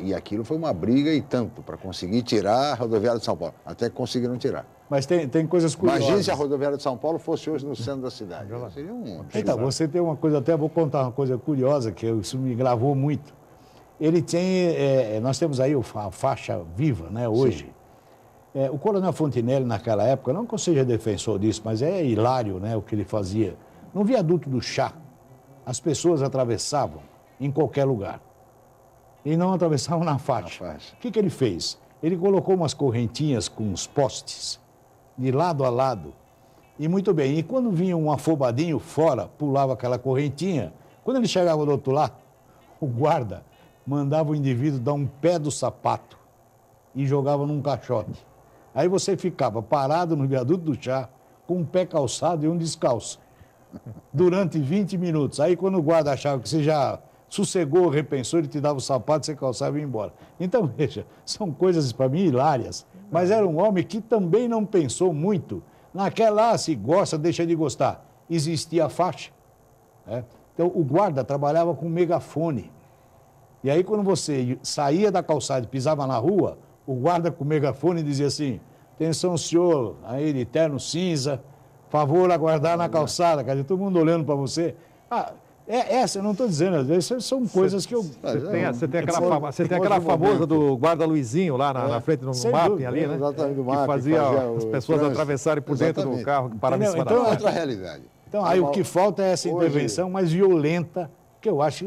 e aquilo foi uma briga e tanto para conseguir tirar a rodoviária de São Paulo. Até que conseguiram tirar. Mas tem coisas curiosas. Imagine se a rodoviária de São Paulo fosse hoje no centro da cidade. Seria Então, você tem uma coisa, até vou contar uma coisa curiosa, que isso me gravou muito. Ele tem, nós temos aí a faixa viva, né, hoje. O Coronel Fontinelli, naquela época, não que eu seja defensor disso, mas é hilário, né, o que ele fazia. No viaduto do Chá, as pessoas atravessavam em qualquer lugar. E não atravessavam na faixa. O que ele fez? Ele colocou umas correntinhas com uns postes, de lado a lado. E muito bem, e quando vinha um afobadinho fora, pulava aquela correntinha, quando ele chegava do outro lado, o guarda mandava o indivíduo dar um pé do sapato e jogava num caixote. Aí você ficava parado no viaduto do Chá, com um pé calçado e um descalço, durante 20 minutos. Aí quando o guarda achava que você já sossegou, repensou, ele te dava o sapato, você calçava e ia embora. Então, veja, são coisas para mim hilárias, mas era um homem que também não pensou muito naquela, se gosta, deixa de gostar. Existia a faixa, né? Então, o guarda trabalhava com megafone. E aí, quando você saía da calçada e pisava na rua, o guarda com o megafone dizia assim: atenção, senhor, aí de terno cinza, favor aguardar na calçada. Quer dizer, todo mundo olhando para você. Essa, eu não estou dizendo, às vezes são coisas que eu... Você tem aquela famosa do guarda Luizinho lá na frente do mapping ali, né? Exatamente, do mapping, que fazia as pessoas atravessarem por dentro do carro que parava em cima da rua. É outra realidade. Então, aí o que falta é essa intervenção mais violenta, que eu acho,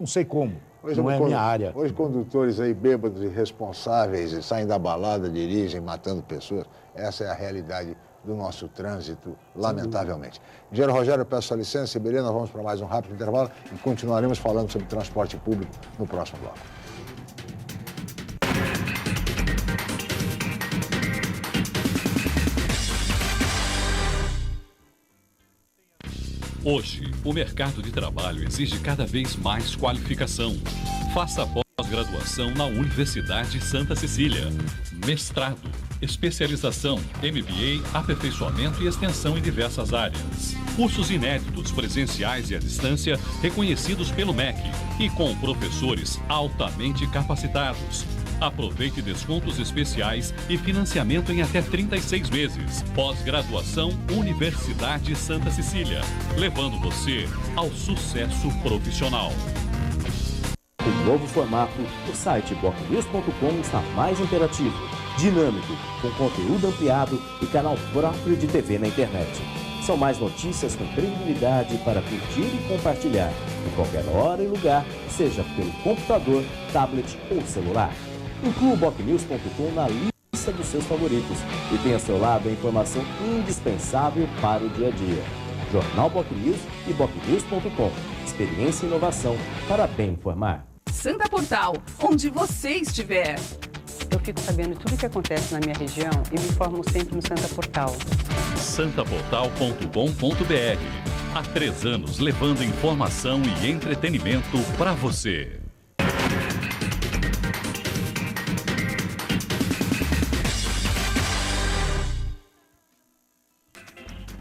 não sei como, não é a minha área. Hoje, condutores aí bêbados e irresponsáveis saem da balada, dirigem, matando pessoas. Essa é a realidade do nosso trânsito, lamentavelmente. Engenheiro Rogério, eu peço a licença, Iberê, nós vamos para mais um rápido intervalo e continuaremos falando sobre transporte público no próximo bloco. Hoje, o mercado de trabalho exige cada vez mais qualificação. Faça pós-graduação na Universidade Santa Cecília. Mestrado, especialização, MBA, aperfeiçoamento e extensão em diversas áreas. Cursos inéditos, presenciais e à distância, reconhecidos pelo MEC e com professores altamente capacitados. Aproveite descontos especiais e financiamento em até 36 meses. Pós-graduação Universidade Santa Cecília, levando você ao sucesso profissional. Com o novo formato, o site bocnews.com está mais interativo, dinâmico, com conteúdo ampliado e canal próprio de TV na internet. São mais notícias com credibilidade para curtir e compartilhar, em qualquer hora e lugar, seja pelo computador, tablet ou celular. Inclua o bocnews.com na lista dos seus favoritos e tenha ao seu lado a informação indispensável para o dia a dia. Jornal Bocnews e bocnews.com. Experiência e inovação para bem informar. Santa Portal, onde você estiver. Eu fico sabendo tudo o que acontece na minha região e me informo sempre no Santa Portal. santaportal.com.br. Há 3 anos levando informação e entretenimento para você.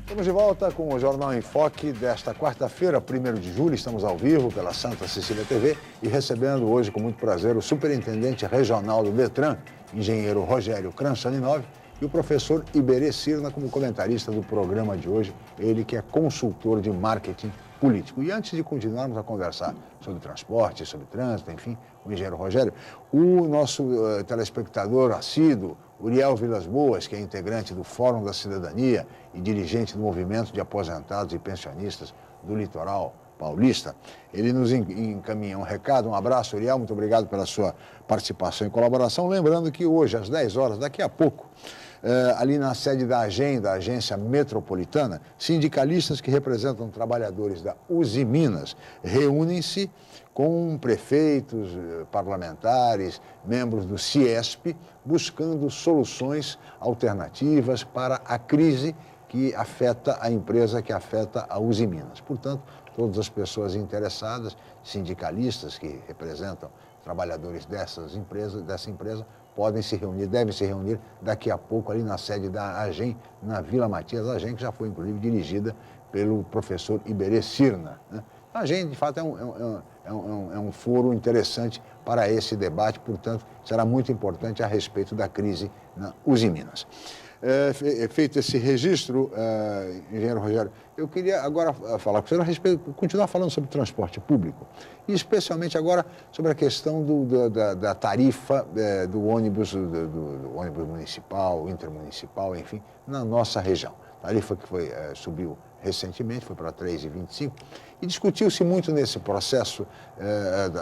Estamos de volta com o Jornal em Foque desta quarta-feira, 1º de julho. Estamos ao vivo pela Santa Cecília TV e recebendo hoje com muito prazer o superintendente regional do DETRAN, engenheiro Rogério Kranchaninov, e o professor Iberê Cirna como comentarista do programa de hoje, ele que é consultor de marketing político. E antes de continuarmos a conversar sobre transporte, sobre trânsito, enfim, o engenheiro Rogério, o nosso telespectador assíduo, Uriel Vilas Boas, que é integrante do Fórum da Cidadania e dirigente do Movimento de Aposentados e Pensionistas do Litoral Paulista, ele nos encaminha um recado. Um abraço, Uriel, muito obrigado pela sua participação e colaboração. Lembrando que hoje, às 10 horas, daqui a pouco, ali na sede da AGEM, da Agência Metropolitana, sindicalistas que representam trabalhadores da Uzi Minas reúnem-se com prefeitos, parlamentares, membros do CIESP, buscando soluções alternativas para a crise que afeta a empresa, que afeta a Uzi Minas. Portanto, todas as pessoas interessadas, sindicalistas que representam trabalhadores dessa empresa, podem se reunir, devem se reunir daqui a pouco ali na sede da AGEM, na Vila Matias. A AGEM que já foi, inclusive, dirigida pelo professor Iberê Cirna, né? A AGEM, de fato, é um foro interessante para esse debate, portanto, será muito importante a respeito da crise na Uzi Minas. Feito esse registro, engenheiro Rogério, eu queria agora falar com o senhor a respeito, continuar falando sobre transporte público, e especialmente agora sobre a questão da tarifa do ônibus municipal, intermunicipal, enfim, na nossa região. Tarifa que subiu recentemente, foi para 3,25, e discutiu-se muito nesse processo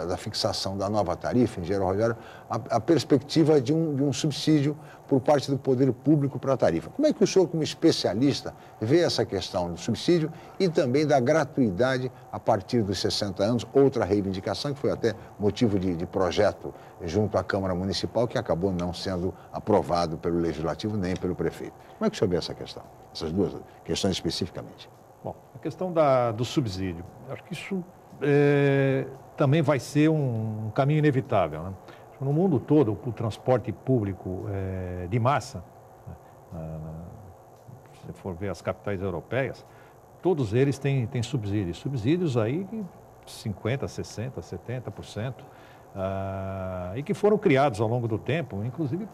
da fixação da nova tarifa, engenheiro Rogério, a perspectiva de um subsídio por parte do poder público para a tarifa. Como é que o senhor, como especialista, vê essa questão do subsídio e também da gratuidade a partir dos 60 anos, outra reivindicação que foi até motivo de projeto junto à Câmara Municipal, que acabou não sendo aprovado pelo Legislativo nem pelo prefeito. Como é que o senhor vê essa questão, essas duas questões especificamente? Bom, a questão do subsídio, acho que isso também vai ser um caminho inevitável, né? No mundo todo, o transporte público de massa, se for ver as capitais europeias, todos eles têm subsídios. Subsídios aí de 50%, 60%, 70%, e que foram criados ao longo do tempo, inclusive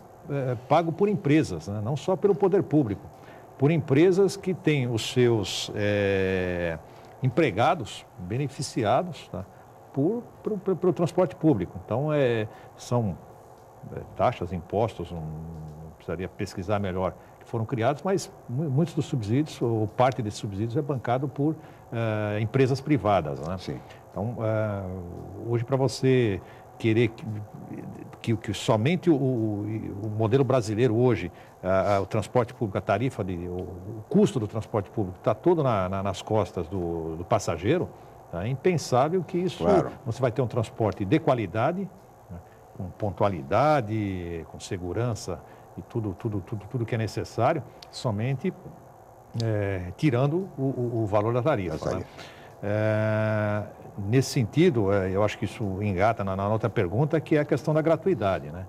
pago por empresas, né? Não só pelo poder público, por empresas que têm os seus empregados beneficiados, tá? Para o transporte público. Então, são taxas, impostos, não precisaria pesquisar melhor, que foram criados, mas muitos dos subsídios, ou parte desses subsídios, é bancado por empresas privadas, né? Sim. Então, hoje, para você querer que somente o modelo brasileiro hoje, o transporte público, a tarifa, o custo do transporte público está todo nas costas do passageiro. É impensável que isso, claro, você vai ter um transporte de qualidade, né, com pontualidade, com segurança e tudo que é necessário, somente tirando o valor da tarifa. Né? Nesse sentido, eu acho que isso engata na outra pergunta, que é a questão da gratuidade, né?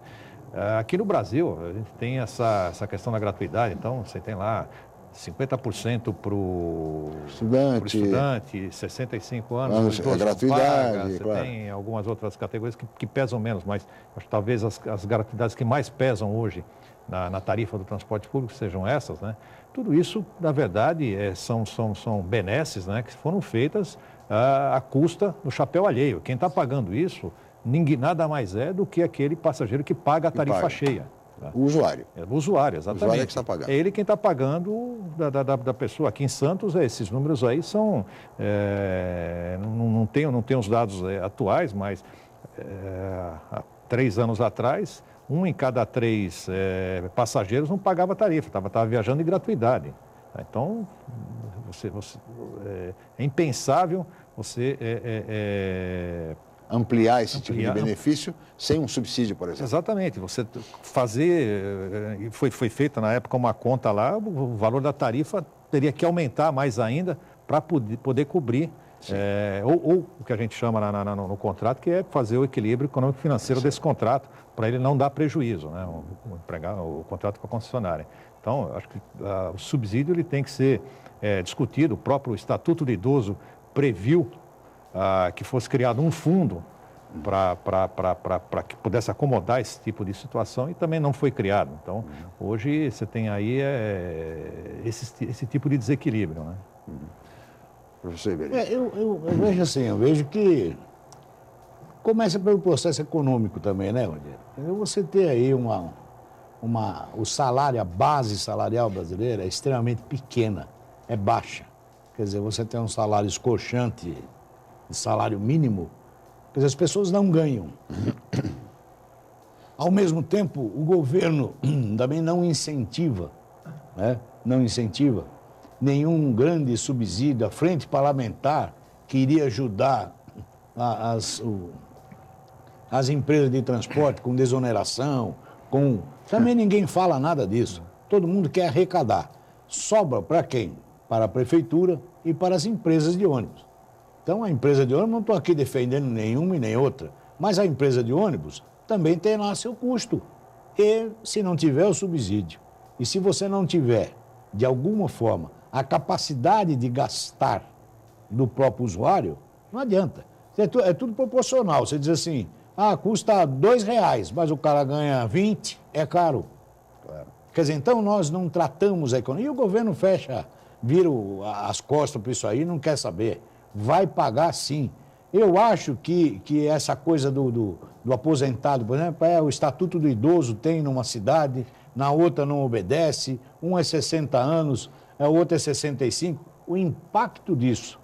Aqui no Brasil, a gente tem essa questão da gratuidade, então você tem lá 50% para o estudante, 65 anos, gratuidade, paga. Você claro, tem algumas outras categorias que pesam menos, mas acho que talvez as gratuidades que mais pesam hoje na tarifa do transporte público sejam essas, né? Tudo isso, na verdade, são benesses, né, que foram feitas à custa do chapéu alheio. Quem está pagando isso nada mais é do que aquele passageiro que paga a tarifa cheia. O usuário. O usuário, exatamente. O usuário é que está pagando. É ele quem está pagando da pessoa. Aqui em Santos, esses números aí são... não tenho os dados atuais, mas há 3 anos atrás, 1 em cada 3 passageiros não pagava tarifa, estava viajando em gratuidade. Então, é impensável você... ampliar esse tipo de benefício sem um subsídio, por exemplo. Exatamente. Você fazer... Foi feita na época uma conta lá, o valor da tarifa teria que aumentar mais ainda para poder cobrir, ou o que a gente chama no contrato, que é fazer o equilíbrio econômico-financeiro desse contrato, para ele não dar prejuízo, né? O contrato com a concessionária. Então, eu acho que o subsídio ele tem que ser discutido. O próprio Estatuto do Idoso previu que fosse criado um fundo para que pudesse acomodar esse tipo de situação e também não foi criado. Então, hoje você tem aí esse tipo de desequilíbrio, né? Professor Iberê. Eu vejo assim, eu vejo que começa pelo processo econômico também, né, Rogério? Você ter aí o salário, a base salarial brasileira é extremamente pequena, é baixa. Quer dizer, você tem um salário escochante, salário mínimo, quer dizer, as pessoas não ganham. Ao mesmo tempo, o governo também não incentiva, né? Não incentiva nenhum grande subsídio, a frente parlamentar que iria ajudar as empresas de transporte com desoneração, Também ninguém fala nada disso. Todo mundo quer arrecadar. Sobra para quem? Para a prefeitura e para as empresas de ônibus. Então, a empresa de ônibus, não estou aqui defendendo nenhuma e nem outra, mas a empresa de ônibus também tem lá seu custo. E se não tiver o subsídio, e se você não tiver, de alguma forma, a capacidade de gastar do próprio usuário, não adianta. É tudo proporcional. Você diz assim, custa R$2, mas o cara ganha 20, é caro. Claro. Quer dizer, então nós não tratamos a economia. E o governo vira as costas para isso aí, não quer saber. Vai pagar sim. Eu acho que essa coisa do aposentado, por exemplo, o Estatuto do Idoso tem numa cidade, na outra não obedece, um é 60 anos, a outra é 65. O impacto disso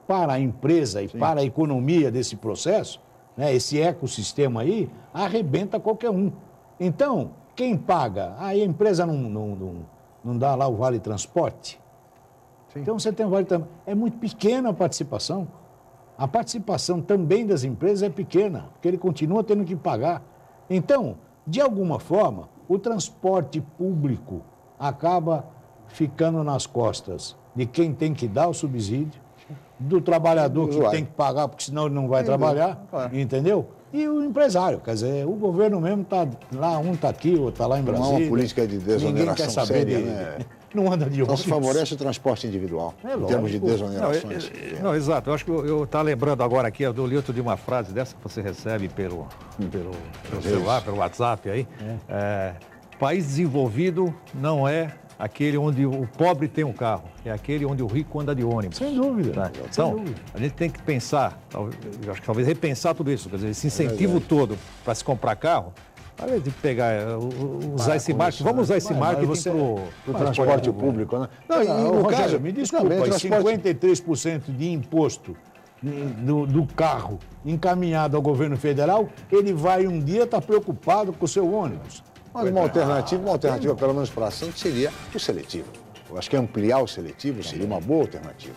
para a empresa e para a economia desse processo, né, esse ecossistema aí, arrebenta qualquer um. Então, quem paga? A empresa não dá lá o vale transporte? Sim. Então, você tem o vale transporte. É muito pequena a participação. A participação também das empresas é pequena, porque ele continua tendo que pagar. Então, de alguma forma, o transporte público acaba ficando nas costas de quem tem que dar o subsídio, do trabalhador que tem que pagar, porque senão ele não vai trabalhar, entendeu? E o empresário, quer dizer, o governo mesmo está lá, um está aqui, outro está lá em Brasília. Não há uma política de desoneração ninguém quer saber séria, né? Não anda de ônibus. Então se favorece o transporte individual, em termos de desonerações. Não, exato. Eu acho que eu estava lembrando agora aqui, eu li outro de uma frase dessa que você recebe pelo celular, pelo WhatsApp aí. País desenvolvido não é aquele onde o pobre tem um carro, é aquele onde o rico anda de ônibus. Sem dúvida. Tá? Então, a gente tem que pensar, eu acho que talvez repensar tudo isso, quer dizer, esse incentivo todo para se comprar carro, ao invés de pegar, usar esse marketing, vamos usar esse marketing para o transporte público, né? Não, no caso, me desculpa, 53% de imposto do carro encaminhado ao governo federal, ele vai um dia estar preocupado com o seu ônibus. Mas uma alternativa, pelo menos para a Santos, seria o seletivo. Eu acho que ampliar o seletivo seria uma boa alternativa.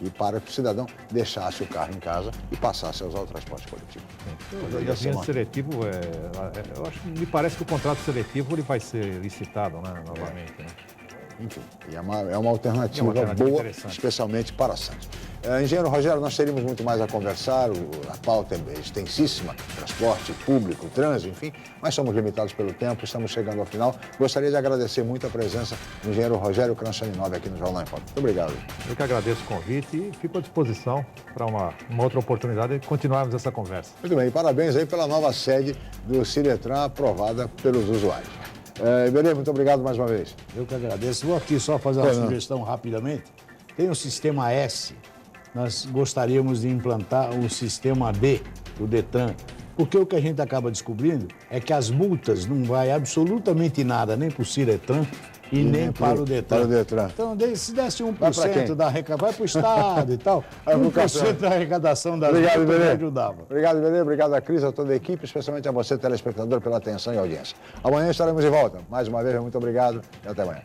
E para que o cidadão deixasse o carro em casa e passasse a usar o transporte coletivo. O seletivo, eu acho que me parece que o contrato seletivo ele vai ser licitado, né, novamente. Né? Enfim, é uma alternativa boa, especialmente para Santos. Engenheiro Rogério, nós teríamos muito mais a conversar, a pauta é extensíssima, transporte público, trânsito, enfim, mas somos limitados pelo tempo, estamos chegando ao final. Gostaria de agradecer muito a presença do engenheiro Rogério Cranchaninov aqui no Jornal em Foco. Muito obrigado. Eu que agradeço o convite e fico à disposição para uma outra oportunidade de continuarmos essa conversa. Muito bem, parabéns aí pela nova sede do Ciretran aprovada pelos usuários. Iberê, muito obrigado mais uma vez. Eu que agradeço. Vou aqui só fazer uma sugestão rapidamente. Tem o sistema S. Nós gostaríamos de implantar o sistema D, do Detran, Porque o que a gente acaba descobrindo é que as multas não vai absolutamente nada, nem para o Ciretran e nem para o Detran. Então, se desse 1% da arrecadação, vai para o Estado e tal, 1% da arrecadação das multas ajudava. Obrigado, Iberê. Obrigado a Cris, a toda a equipe, especialmente a você, telespectador, pela atenção e audiência. Amanhã estaremos de volta. Mais uma vez, muito obrigado e até amanhã.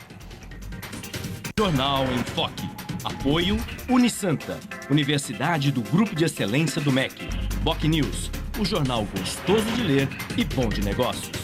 Jornal em Foque. Apoio Unisanta, Universidade do Grupo de Excelência do MEC. BocNews, o jornal gostoso de ler e bom de negócios.